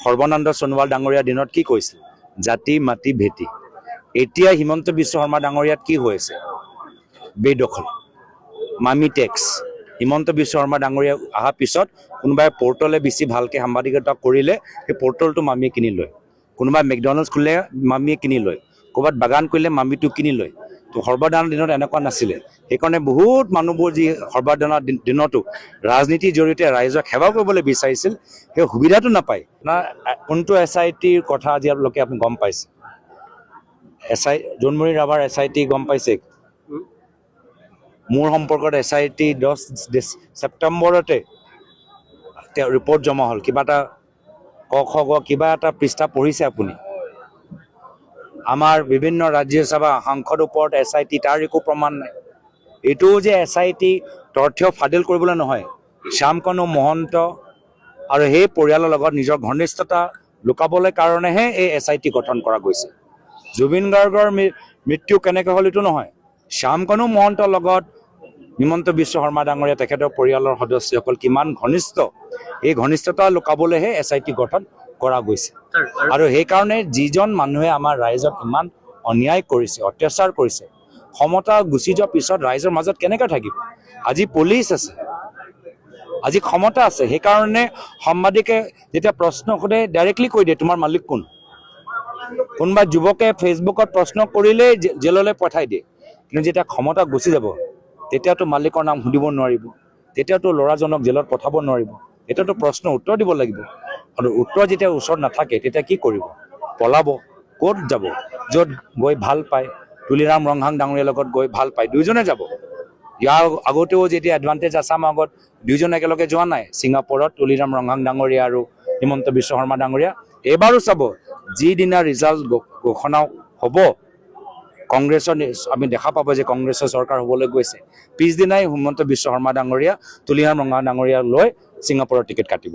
সৰ্বানন্দ সোণোৱাল ডাঙৰীয়াৰ দিনত কি কৈছিল? জাতি মাটি ভেটি। এতিয়া হিমন্ত বিশ্ব শৰ্মা ডাঙৰীয়াত কি হৈ আছে? বেদখল, মামি টেক্স। হিমন্ত বিশ্ব শৰ্মা ডাঙৰীয়া অহাৰ পিছত কোনোবাই পৰ্টলে বেছি ভালকৈ সাংবাদিকতা কৰিলে সেই পৰ্টলটো মামীয়ে কিনি লয়। কোনোবাই মেকডনাল্ডছ খুলিলে মামীয়ে কিনি লয়। ক'ৰবাত বাগান কৰিলে মামীটো কিনি লয়। তো সৰ্বদানৰ দিনত এনেকুৱা নাছিলে। সেইকাৰণে বহুত মানুহবোৰ যি সৰ্বদানৰ দিনতো ৰাজনীতিৰ জৰিয়তে ৰাইজক সেৱা কৰিবলৈ বিচাৰিছিল, সেই সুবিধাটো নাপায়। কোনটো SITৰ কথা আজি আপোনালোকে গম পাইছে? জোনমণি ৰাভাৰ SIT গম পাইছে? মোৰ সম্পৰ্কত SIT 10 ছেপ্টেম্বৰতে তেওঁ ৰিপৰ্ট জমা হ'ল। কিবা এটা ক খ গ কিবা এটা পৃষ্ঠা পঢ়িছে আপুনি? আমাৰ বিভিন্ন ৰাজ্যসভা সাংসদৰ ওপৰত SIT তাৰ একো প্ৰমাণ নাই। এইটো যে SIT তথ্য ফাদিল কৰিবলৈ নহয়, শ্যামকানু মহন্ত আৰু সেই পৰিয়ালৰ লগত নিজৰ ঘনিষ্ঠতা লুকাবলৈ কাৰণেহে এই SIT গঠন কৰা গৈছে। জুবিন গাৰ্গৰ মৃত্যু কেনেকৈ হ'ল এইটো নহয়, শ্যামকানু মহন্তৰ লগত হিমন্ত বিশ্ব শৰ্মা ডাঙৰীয়া তেখেতৰ পৰিয়ালৰ সদস্যসকল কিমান ঘনিষ্ঠ, এই ঘনিষ্ঠতা লুকাবলৈহে SIT গঠন কৰা গৈছে। আৰু সেইকাৰণে যিজন মানুহে আমাৰ ৰাইজক ইমান অন্যায় কৰিছে, অত্যাচাৰ কৰিছে, ক্ষমতা গুচি যোৱাৰ পিছত ৰাইজৰ মাজত কেনেকৈ থাকিব? আজি পুলিচ আছে, আজি ক্ষমতা আছে। সেইকাৰণে সাংবাদিকে যেতিয়া প্ৰশ্ন সোধে ডাইৰেক্টলি কৈ দিয়ে তোমাৰ মালিক কোন। কোনোবা যুৱকে ফেচবুকত প্ৰশ্ন কৰিলেই জেললৈ পঠাই দিয়ে। কিন্তু যেতিয়া ক্ষমতা গুচি যাব তেতিয়াতো মালিকৰ নাম সুধিব নোৱাৰিব, তেতিয়াতো ল'ৰাজনক জেলত পঠাব নোৱাৰিব। তেতিয়াতো প্ৰশ্ন উত্তৰ দিব লাগিব। আৰু উত্তৰ যেতিয়া ওচৰত নাথাকে তেতিয়া কি কৰিব? পলাব। ক'ত যাব? য'ত গৈ ভাল পায়, তুলিৰাম ৰংহাং ডাঙৰীয়াৰ লগত গৈ ভাল পায়, দুয়োজনে যাব। ইয়াৰ আগতেও যেতিয়া এডভান্টেজ আছামৰ আগত দুয়োজন একেলগে যোৱা নাই ছিংগাপুৰত, তুলিৰাম ৰংহাং ডাঙৰীয়া আৰু হিমন্ত বিশ্ব শৰ্মা ডাঙৰীয়া। এইবাৰো চাব, যিদিনা ৰিজাল্ট ঘোষণা হ'ব কংগ্ৰেছৰ, আমি দেখা পাব যে কংগ্ৰেছৰ চৰকাৰ হ'বলৈ গৈছে, পিছদিনাই হিমন্ত বিশ্ব শৰ্মা ডাঙৰীয়া তুলিৰাম ৰংহাং ডাঙৰীয়াক লৈ ছিংগাপুৰৰ টিকেট কাটিব।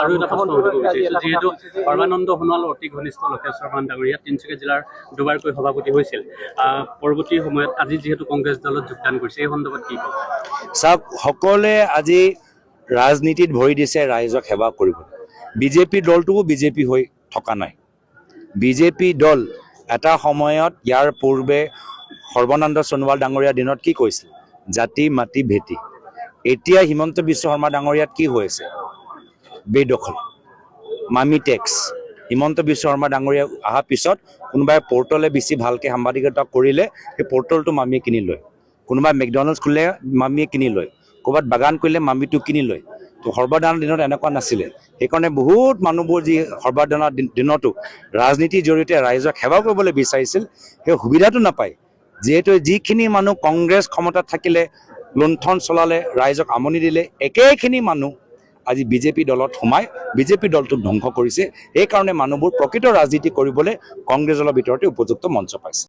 আৰু এটা প্ৰশ্ন যিহেতু সৰ্বানন্দ সোণোৱাল অতি ঘনিষ্ঠ লোকেশ শৰ্মা ডাঙৰীয়া তিনিচুকীয়া জিলাৰ দুবাৰকৈ সভাপতি হৈছিল, পৰৱৰ্তী সময়ত আজি যিহেতু কংগ্ৰেছ দলত যোগদান কৰিছে, এই সন্দৰ্ভত কি ক'ব? চাওক, সকলোৱে আজি ৰাজনীতিত ভৰি দিছে ৰাইজক সেৱা কৰিবলৈ। বিজেপি দলটোও বিজেপি হৈ থকা নাই। বিজেপি দল এটা সময়ত ইয়াৰ পূৰ্বে সৰ্বানন্দ সোণোৱাল ডাঙৰীয়াৰ দিনত কি কৈছিল? জাতি মাটি ভেটি। এতিয়া হিমন্ত বিশ্ব শৰ্মা ডাঙৰীয়াত কি হৈ আছে? বেদখল, মামি টেক্স। হিমন্ত বিশ্ব শৰ্মা ডাঙৰীয়া অহাৰ পিছত কোনোবাই পৰ্টলে বেছি ভালকৈ সাংবাদিকতা কৰিলে সেই পৰ্টলটো মামীয়ে কিনি লয়। কোনোবাই মেকডনাল্ডছ খুলিলে মামীয়ে কিনি লয়। ক'ৰবাত বাগান কৰিলে মামীটো কিনি লয়। তো সৰ্বদানৰ দিনত এনেকুৱা নাছিলে। সেইকাৰণে বহুত মানুহবোৰ যি সৰ্বদানৰ দিনতো ৰাজনীতিৰ জৰিয়তে ৰাইজক সেৱা কৰিবলৈ বিচাৰিছিল, সেই সুবিধাটো নাপায়। যিহেতু যিখিনি মানুহ কংগ্ৰেছ ক্ষমতাত থাকিলে লুণ্ঠন চলালে, ৰাইজক আমনি দিলে, একেখিনি মানুহ আজি বিজেপি দলত সোমাই বিজেপি দলটোক ধ্বংস কৰিছে। সেইকাৰণে মানুহবোৰ প্ৰকৃত ৰাজনীতি কৰিবলৈ কংগ্ৰেছ দলৰ ভিতৰতে উপযুক্ত মঞ্চ পাইছে।